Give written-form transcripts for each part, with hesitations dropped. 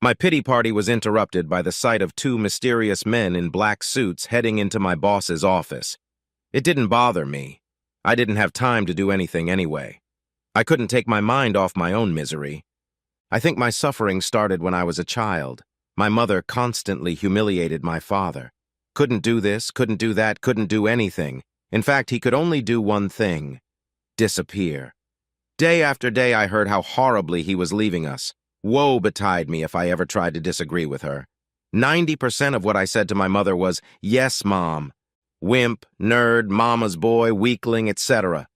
My pity party was interrupted by the sight of two mysterious men in black suits heading into my boss's office. It didn't bother me. I didn't have time to do anything anyway. I couldn't take my mind off my own misery. I think my suffering started when I was a child. My mother constantly humiliated my father. Couldn't do this, couldn't do that, couldn't do anything. In fact, he could only do one thing: disappear. Day after day, I heard how horribly he was leaving us. Woe betide me if I ever tried to disagree with her. 90% of what I said to my mother was, "Yes, Mom." Wimp, nerd, mama's boy, weakling, etc.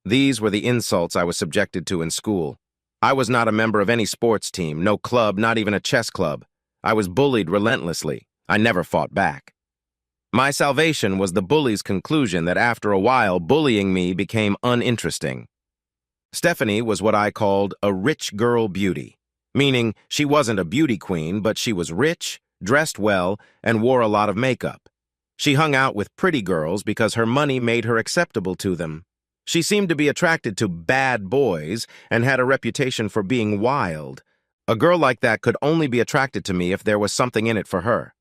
These were the insults I was subjected to in school. I was not a member of any sports team, no club, not even a chess club. I was bullied relentlessly. I never fought back. My salvation was the bully's conclusion that after a while, bullying me became uninteresting. Stephanie was what I called a rich girl beauty, meaning she wasn't a beauty queen, but she was rich, dressed well, and wore a lot of makeup. She hung out with pretty girls because her money made her acceptable to them. She seemed to be attracted to bad boys and had a reputation for being wild. A girl like that could only be attracted to me if there was something in it for her.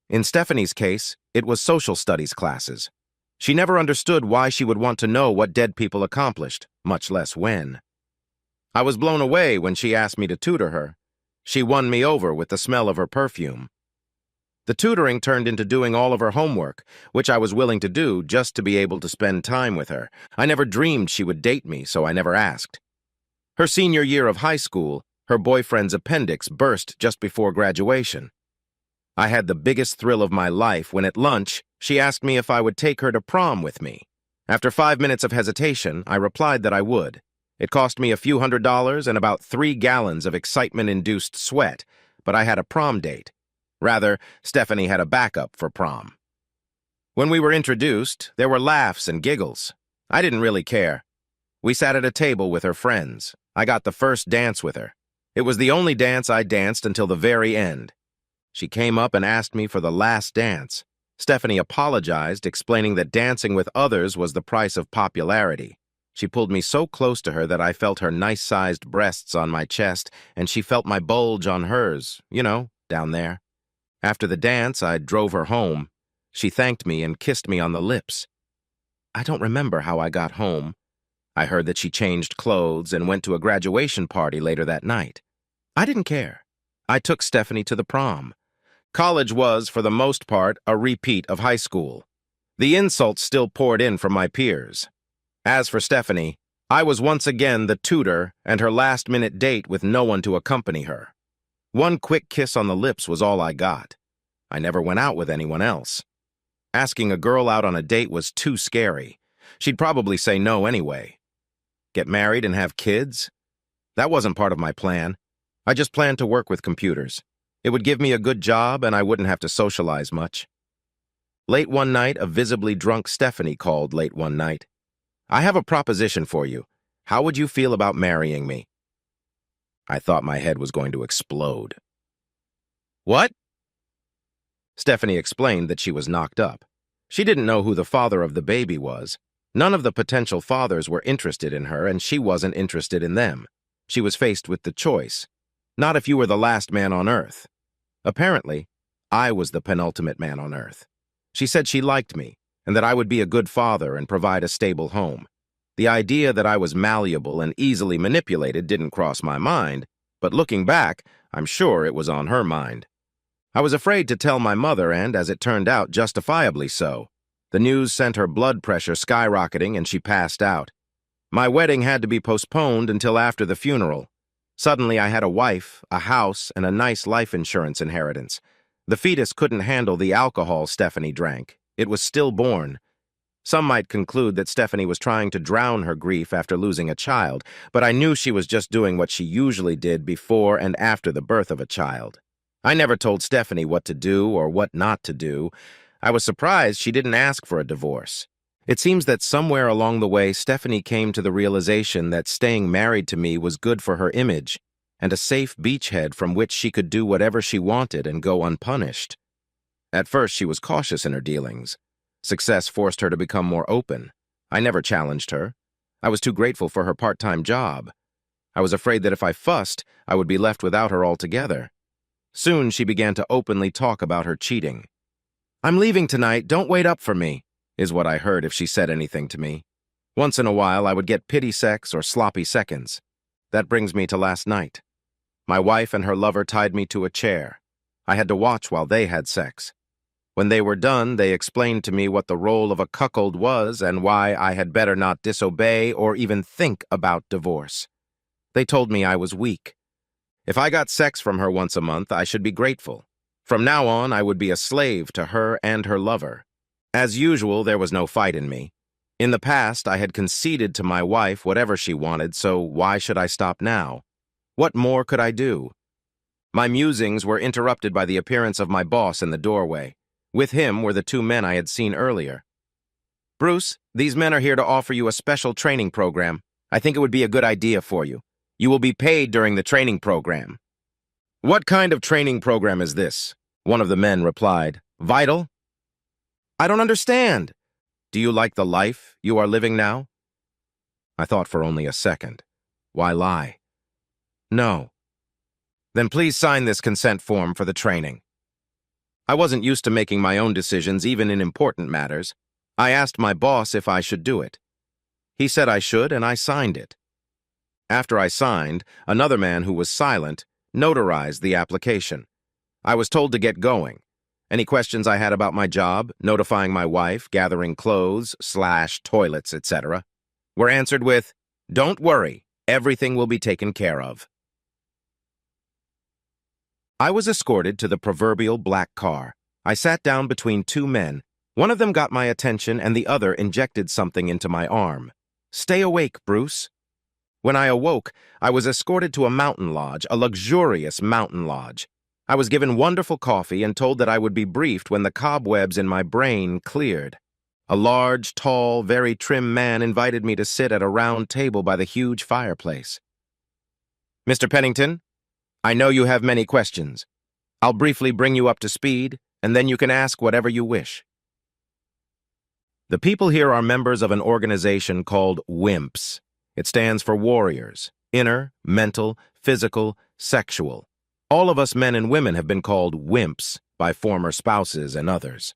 In Stephanie's case, it was social studies classes. She never understood why she would want to know what dead people accomplished, much less when. I was blown away when she asked me to tutor her. She won me over with the smell of her perfume. The tutoring turned into doing all of her homework, which I was willing to do just to be able to spend time with her. I never dreamed she would date me, so I never asked. Her senior year of high school, her boyfriend's appendix burst just before graduation. I had the biggest thrill of my life when at lunch, she asked me if I would take her to prom with me. After 5 minutes of hesitation, I replied that I would. It cost me a few $100s and about 3 gallons of excitement-induced sweat, but I had a prom date. Rather, Stephanie had a backup for prom. When we were introduced, there were laughs and giggles. I didn't really care. We sat at a table with her friends. I got the first dance with her. It was the only dance I danced until the very end. She came up and asked me for the last dance. Stephanie apologized, explaining that dancing with others was the price of popularity. She pulled me so close to her that I felt her nice-sized breasts on my chest, and she felt my bulge on hers, down there. After the dance, I drove her home. She thanked me and kissed me on the lips. I don't remember how I got home. I heard that she changed clothes and went to a graduation party later that night. I didn't care. I took Stephanie to the prom. College was, for the most part, a repeat of high school. The insults still poured in from my peers. As for Stephanie, I was once again the tutor and her last-minute date with no one to accompany her. One quick kiss on the lips was all I got. I never went out with anyone else. Asking a girl out on a date was too scary. She'd probably say no anyway. Get married and have kids? That wasn't part of my plan. I just planned to work with computers. It would give me a good job and I wouldn't have to socialize much. Late one night, a visibly drunk Stephanie called late one night. "I have a proposition for you. How would you feel about marrying me?" I thought my head was going to explode. "What?" Stephanie explained that she was knocked up. She didn't know who the father of the baby was. None of the potential fathers were interested in her, and she wasn't interested in them. She was faced with the choice. Not if you were the last man on Earth. Apparently, I was the penultimate man on Earth. She said she liked me, and that I would be a good father and provide a stable home. The idea that I was malleable and easily manipulated didn't cross my mind, but looking back, I'm sure it was on her mind. I was afraid to tell my mother and, as it turned out, justifiably so. The news sent her blood pressure skyrocketing and she passed out. My wedding had to be postponed until after the funeral. Suddenly I had a wife, a house, and a nice life insurance inheritance. The fetus couldn't handle the alcohol Stephanie drank. It was stillborn. Some might conclude that Stephanie was trying to drown her grief after losing a child, but I knew she was just doing what she usually did before and after the birth of a child. I never told Stephanie what to do or what not to do. I was surprised she didn't ask for a divorce. It seems that somewhere along the way, Stephanie came to the realization that staying married to me was good for her image and a safe beachhead from which she could do whatever she wanted and go unpunished. At first, she was cautious in her dealings. Success forced her to become more open. I never challenged her. I was too grateful for her part-time job. I was afraid that if I fussed, I would be left without her altogether. Soon she began to openly talk about her cheating. "I'm leaving tonight, don't wait up for me," is what I heard if she said anything to me. Once in a while, I would get pity sex or sloppy seconds. That brings me to last night. My wife and her lover tied me to a chair. I had to watch while they had sex. When they were done, they explained to me what the role of a cuckold was and why I had better not disobey or even think about divorce. They told me I was weak. If I got sex from her once a month, I should be grateful. From now on, I would be a slave to her and her lover. As usual, there was no fight in me. In the past, I had conceded to my wife whatever she wanted, so why should I stop now? What more could I do? My musings were interrupted by the appearance of my boss in the doorway. With him were the two men I had seen earlier. "Bruce, these men are here to offer you a special training program. I think it would be a good idea for you. You will be paid during the training program." "What kind of training program is this?" One of the men replied. "Vital?" "I don't understand." "Do you like the life you are living now?" I thought for only a second. Why lie? "No." "Then please sign this consent form for the training." I wasn't used to making my own decisions, even in important matters. I asked my boss if I should do it. He said I should, and I signed it. After I signed, another man who was silent notarized the application. I was told to get going. Any questions I had about my job, notifying my wife, gathering clothes, toilets, etc., were answered with, "Don't worry, everything will be taken care of." I was escorted to the proverbial black car. I sat down between two men. One of them got my attention and the other injected something into my arm. "Stay awake, Bruce." When I awoke, I was escorted to a mountain lodge, a luxurious mountain lodge. I was given wonderful coffee and told that I would be briefed when the cobwebs in my brain cleared. A large, tall, very trim man invited me to sit at a round table by the huge fireplace. "Mr. Pennington, I know you have many questions. I'll briefly bring you up to speed, and then you can ask whatever you wish." The people here are members of an organization called WIMPs. It stands for Warriors, Inner, Mental, Physical, Sexual. All of us men and women have been called WIMPs by former spouses and others.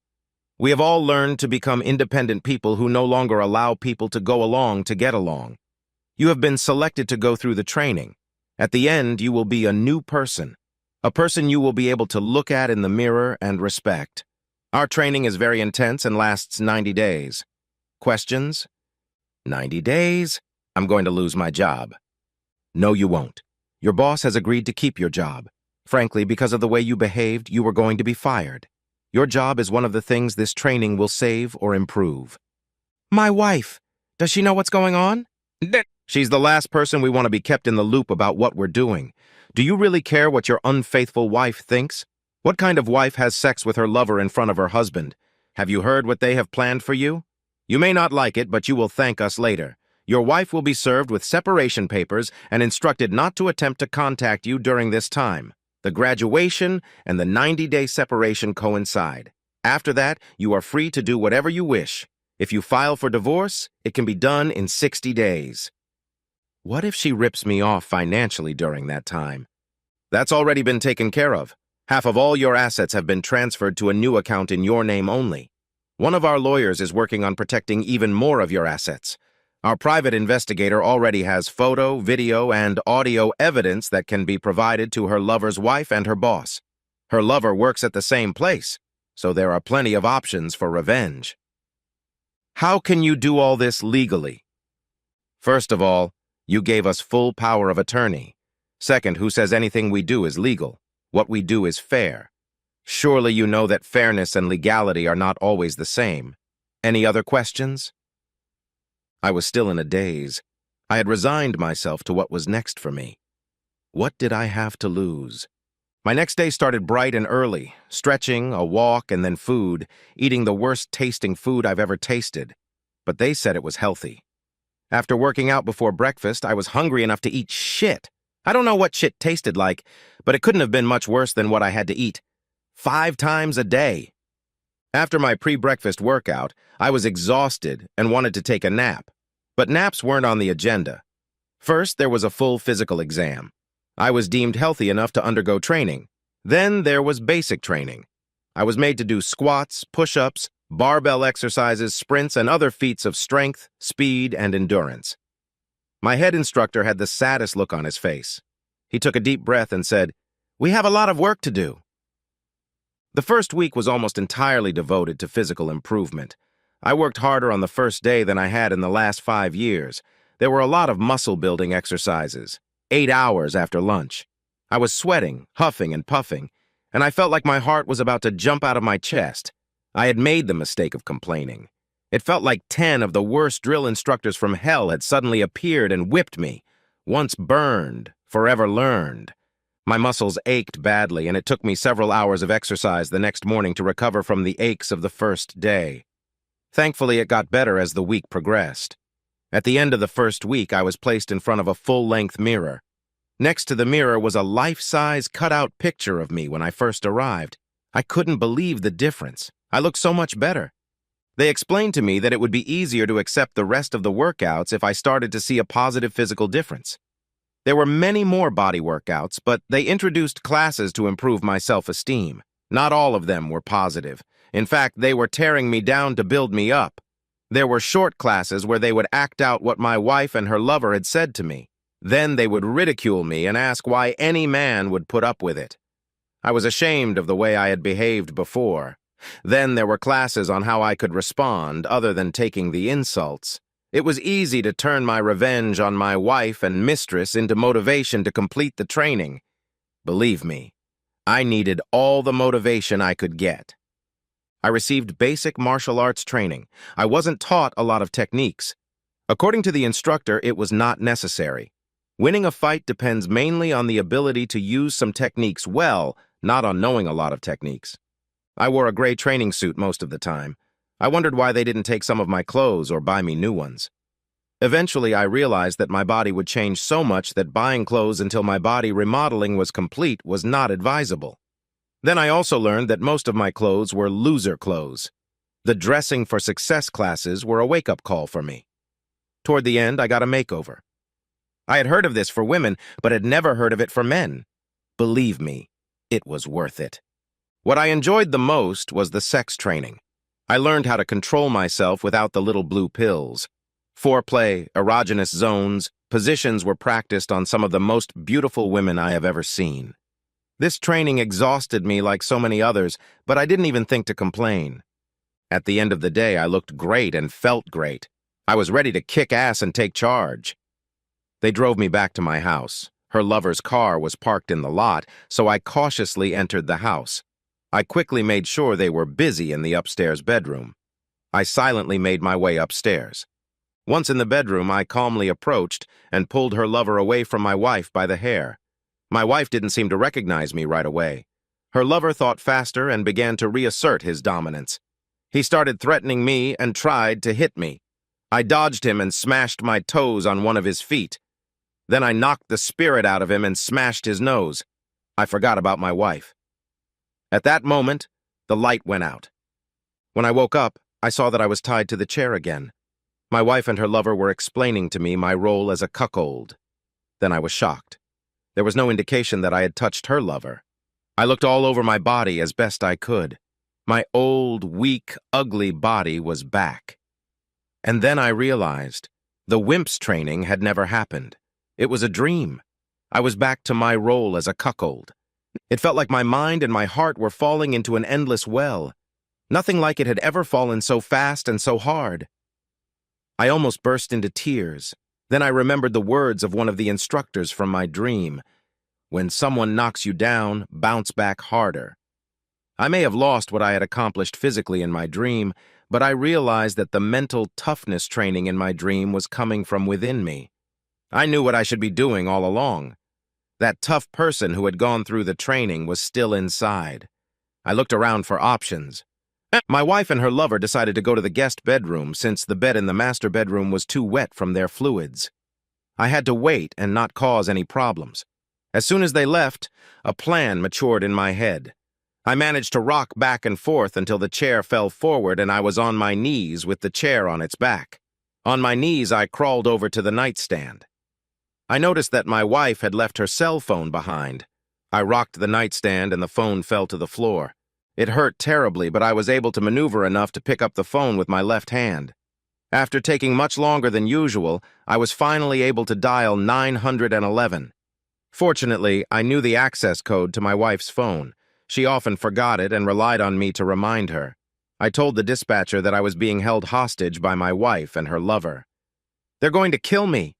We have all learned to become independent people who no longer allow people to go along to get along. You have been selected to go through the training. At the end, you will be a new person, a person you will be able to look at in the mirror and respect. Our training is very intense and lasts 90 days. Questions? 90 days? I'm going to lose my job. No, you won't. Your boss has agreed to keep your job. Frankly, because of the way you behaved, you were going to be fired. Your job is one of the things this training will save or improve. My wife, does she know what's going on? She's the last person we want to be kept in the loop about what we're doing. Do you really care what your unfaithful wife thinks? What kind of wife has sex with her lover in front of her husband? Have you heard what they have planned for you? You may not like it, but you will thank us later. Your wife will be served with separation papers and instructed not to attempt to contact you during this time. The graduation and the 90-day separation coincide. After that, you are free to do whatever you wish. If you file for divorce, it can be done in 60 days. What if she rips me off financially during that time? That's already been taken care of. Half of all your assets have been transferred to a new account in your name only. One of our lawyers is working on protecting even more of your assets. Our private investigator already has photo, video, and audio evidence that can be provided to her lover's wife and her boss. Her lover works at the same place, so there are plenty of options for revenge. How can you do all this legally? First of all, you gave us full power of attorney. Second, who says anything we do is legal? What we do is fair. Surely you know that fairness and legality are not always the same. Any other questions? I was still in a daze. I had resigned myself to what was next for me. What did I have to lose? My next day started bright and early, stretching, a walk, and then food, eating the worst-tasting food I've ever tasted. But they said it was healthy. After working out before breakfast, I was hungry enough to eat shit. I don't know what shit tasted like, but it couldn't have been much worse than what I had to eat 5 times a day. After my pre-breakfast workout, I was exhausted and wanted to take a nap. But naps weren't on the agenda. First, there was a full physical exam. I was deemed healthy enough to undergo training. Then there was basic training. I was made to do squats, push-ups, barbell exercises, sprints, and other feats of strength, speed, and endurance. My head instructor had the saddest look on his face. He took a deep breath and said, "We have a lot of work to do." The first week was almost entirely devoted to physical improvement. I worked harder on the first day than I had in the last 5 years. There were a lot of muscle-building exercises, 8 hours after lunch. I was sweating, huffing, and puffing, and I felt like my heart was about to jump out of my chest. I had made the mistake of complaining. It felt like 10 of the worst drill instructors from hell had suddenly appeared and whipped me. Once burned, forever learned. My muscles ached badly, and it took me several hours of exercise the next morning to recover from the aches of the first day. Thankfully, it got better as the week progressed. At the end of the first week, I was placed in front of a full-length mirror. Next to the mirror was a life-size cutout picture of me when I first arrived. I couldn't believe the difference. I looked so much better. They explained to me that it would be easier to accept the rest of the workouts if I started to see a positive physical difference. There were many more body workouts, but they introduced classes to improve my self-esteem. Not all of them were positive. In fact, they were tearing me down to build me up. There were short classes where they would act out what my wife and her lover had said to me. Then they would ridicule me and ask why any man would put up with it. I was ashamed of the way I had behaved before. Then there were classes on how I could respond other than taking the insults. It was easy to turn my revenge on my wife and mistress into motivation to complete the training. Believe me, I needed all the motivation I could get. I received basic martial arts training. I wasn't taught a lot of techniques. According to the instructor, it was not necessary. Winning a fight depends mainly on the ability to use some techniques well, not on knowing a lot of techniques. I wore a gray training suit most of the time. I wondered why they didn't take some of my clothes or buy me new ones. Eventually, I realized that my body would change so much that buying clothes until my body remodeling was complete was not advisable. Then I also learned that most of my clothes were loser clothes. The dressing for success classes were a wake-up call for me. Toward the end, I got a makeover. I had heard of this for women, but had never heard of it for men. Believe me, it was worth it. What I enjoyed the most was the sex training. I learned how to control myself without the little blue pills. Foreplay, erogenous zones, positions were practiced on some of the most beautiful women I have ever seen. This training exhausted me like so many others, but I didn't even think to complain. At the end of the day, I looked great and felt great. I was ready to kick ass and take charge. They drove me back to my house. Her lover's car was parked in the lot, so I cautiously entered the house. I quickly made sure they were busy in the upstairs bedroom. I silently made my way upstairs. Once in the bedroom, I calmly approached and pulled her lover away from my wife by the hair. My wife didn't seem to recognize me right away. Her lover thought faster and began to reassert his dominance. He started threatening me and tried to hit me. I dodged him and smashed my toes on one of his feet. Then I knocked the spirit out of him and smashed his nose. I forgot about my wife. At that moment, the light went out. When I woke up, I saw that I was tied to the chair again. My wife and her lover were explaining to me my role as a cuckold. Then I was shocked. There was no indication that I had touched her lover. I looked all over my body as best I could. My old, weak, ugly body was back. And then I realized the WIMPs training had never happened. It was a dream. I was back to my role as a cuckold. It felt like my mind and my heart were falling into an endless well. Nothing like it had ever fallen so fast and so hard. I almost burst into tears. Then I remembered the words of one of the instructors from my dream. When someone knocks you down, bounce back harder. I may have lost what I had accomplished physically in my dream, but I realized that the mental toughness training in my dream was coming from within me. I knew what I should be doing all along. That tough person who had gone through the training was still inside. I looked around for options. My wife and her lover decided to go to the guest bedroom since the bed in the master bedroom was too wet from their fluids. I had to wait and not cause any problems. As soon as they left, a plan matured in my head. I managed to rock back and forth until the chair fell forward and I was on my knees with the chair on its back. On my knees, I crawled over to the nightstand. I noticed that my wife had left her cell phone behind. I rocked the nightstand and the phone fell to the floor. It hurt terribly, but I was able to maneuver enough to pick up the phone with my left hand. After taking much longer than usual, I was finally able to dial 911. Fortunately, I knew the access code to my wife's phone. She often forgot it and relied on me to remind her. I told the dispatcher that I was being held hostage by my wife and her lover. "They're going to kill me."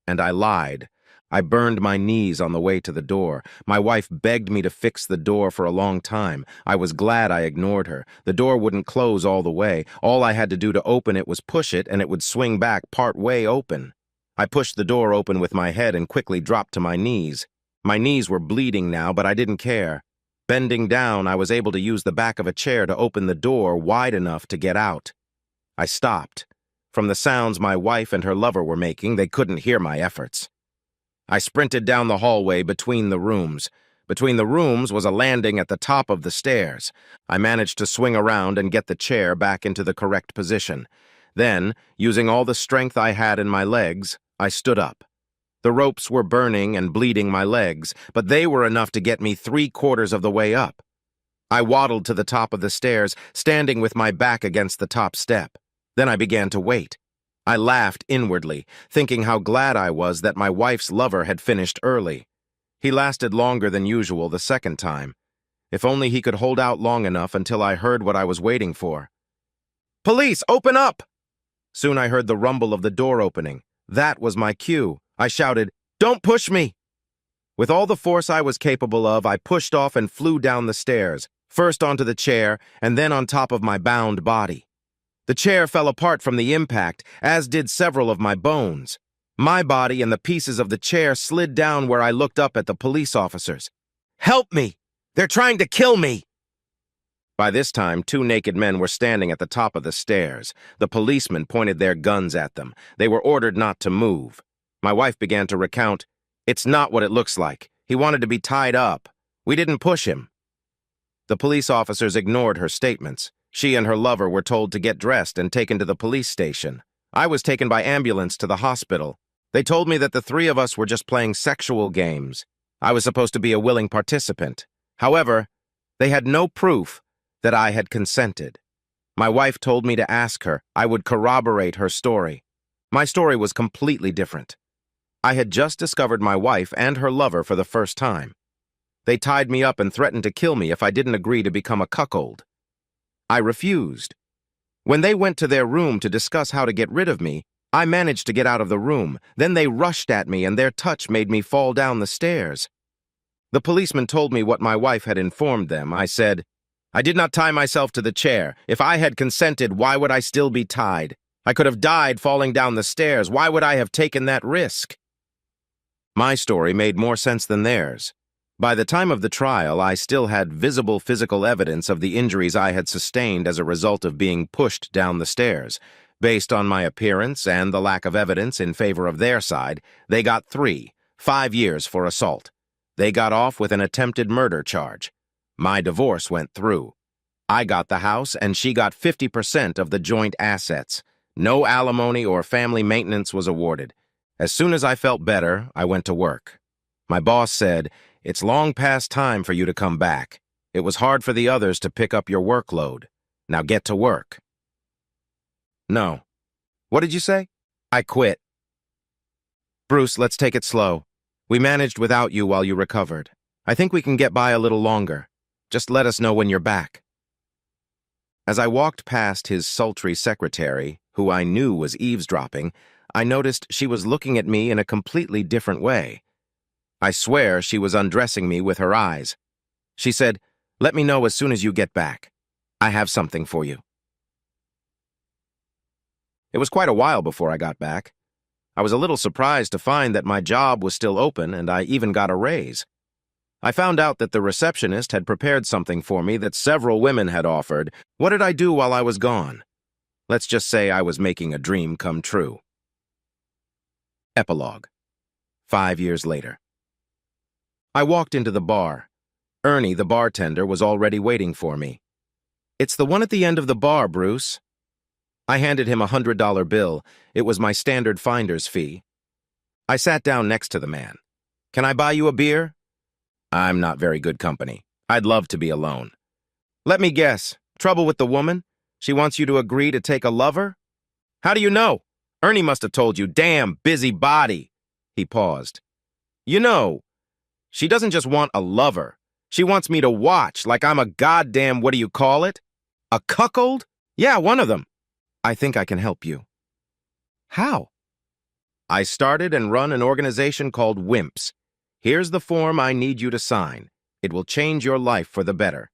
And I lied. I burned my knees on the way to the door. My wife begged me to fix the door for a long time. I was glad I ignored her. The door wouldn't close all the way. All I had to do to open it was push it, and it would swing back part way open. I pushed the door open with my head and quickly dropped to my knees. My knees were bleeding now, but I didn't care. Bending down, I was able to use the back of a chair to open the door wide enough to get out. I stopped. From the sounds my wife and her lover were making, they couldn't hear my efforts. I sprinted down the hallway between the rooms. Between the rooms was a landing at the top of the stairs. I managed to swing around and get the chair back into the correct position. Then, using all the strength I had in my legs, I stood up. The ropes were burning and bleeding my legs, but they were enough to get me 3/4 of the way up. I waddled to the top of the stairs, standing with my back against the top step. Then I began to wait. I laughed inwardly, thinking how glad I was that my wife's lover had finished early. He lasted longer than usual the second time. If only he could hold out long enough until I heard what I was waiting for. "Police, open up!" Soon I heard the rumble of the door opening. That was my cue. I shouted, "Don't push me!" With all the force I was capable of, I pushed off and flew down the stairs, first onto the chair and then on top of my bound body. The chair fell apart from the impact, as did several of my bones. My body and the pieces of the chair slid down where I looked up at the police officers. "Help me! They're trying to kill me!" By this time, 2 naked men were standing at the top of the stairs. The policemen pointed their guns at them. They were ordered not to move. My wife began to recount, "It's not what it looks like. He wanted to be tied up. We didn't push him." The police officers ignored her statements. She and her lover were told to get dressed and taken to the police station. I was taken by ambulance to the hospital. They told me that the 3 of us were just playing sexual games. I was supposed to be a willing participant. However, they had no proof that I had consented. My wife told me to ask her. I would corroborate her story. My story was completely different. I had just discovered my wife and her lover for the first time. They tied me up and threatened to kill me if I didn't agree to become a cuckold. I refused. When they went to their room to discuss how to get rid of me, I managed to get out of the room. Then they rushed at me and their touch made me fall down the stairs. The policeman told me what my wife had informed them. I said, "I did not tie myself to the chair. If I had consented, why would I still be tied? I could have died falling down the stairs. Why would I have taken that risk?" My story made more sense than theirs. By the time of the trial, I still had visible physical evidence of the injuries I had sustained as a result of being pushed down the stairs. Based on my appearance and the lack of evidence in favor of their side, they got 5 years for assault. They got off with an attempted murder charge. My divorce went through. I got the house and she got 50% of the joint assets. No alimony or family maintenance was awarded. As soon as I felt better, I went to work. My boss said, "It's long past time for you to come back. It was hard for the others to pick up your workload. Now get to work." "No." "What did you say?" "I quit." "Bruce, let's take it slow. We managed without you while you recovered. I think we can get by a little longer. Just let us know when you're back." As I walked past his sultry secretary, who I knew was eavesdropping, I noticed she was looking at me in a completely different way. I swear she was undressing me with her eyes. She said, "Let me know as soon as you get back. I have something for you." It was quite a while before I got back. I was a little surprised to find that my job was still open and I even got a raise. I found out that the receptionist had prepared something for me that several women had offered. What did I do while I was gone? Let's just say I was making a dream come true. Epilogue. 5 years later. I walked into the bar. Ernie, the bartender, was already waiting for me. "It's the one at the end of the bar, Bruce." I handed him a $100 bill. It was my standard finder's fee. I sat down next to the man. "Can I buy you a beer?" I'm not very good company. I'd love to be alone. Let me guess. Trouble with the woman? She wants you to agree to take a lover? How do you know? Ernie must have told you. Damn, busy body. He paused. You know, she doesn't just want a lover. She wants me to watch like I'm a goddamn, what do you call it? A cuckold? Yeah, one of them. I think I can help you. How? I started and run an organization called WIMPs. Here's the form I need you to sign. It will change your life for the better.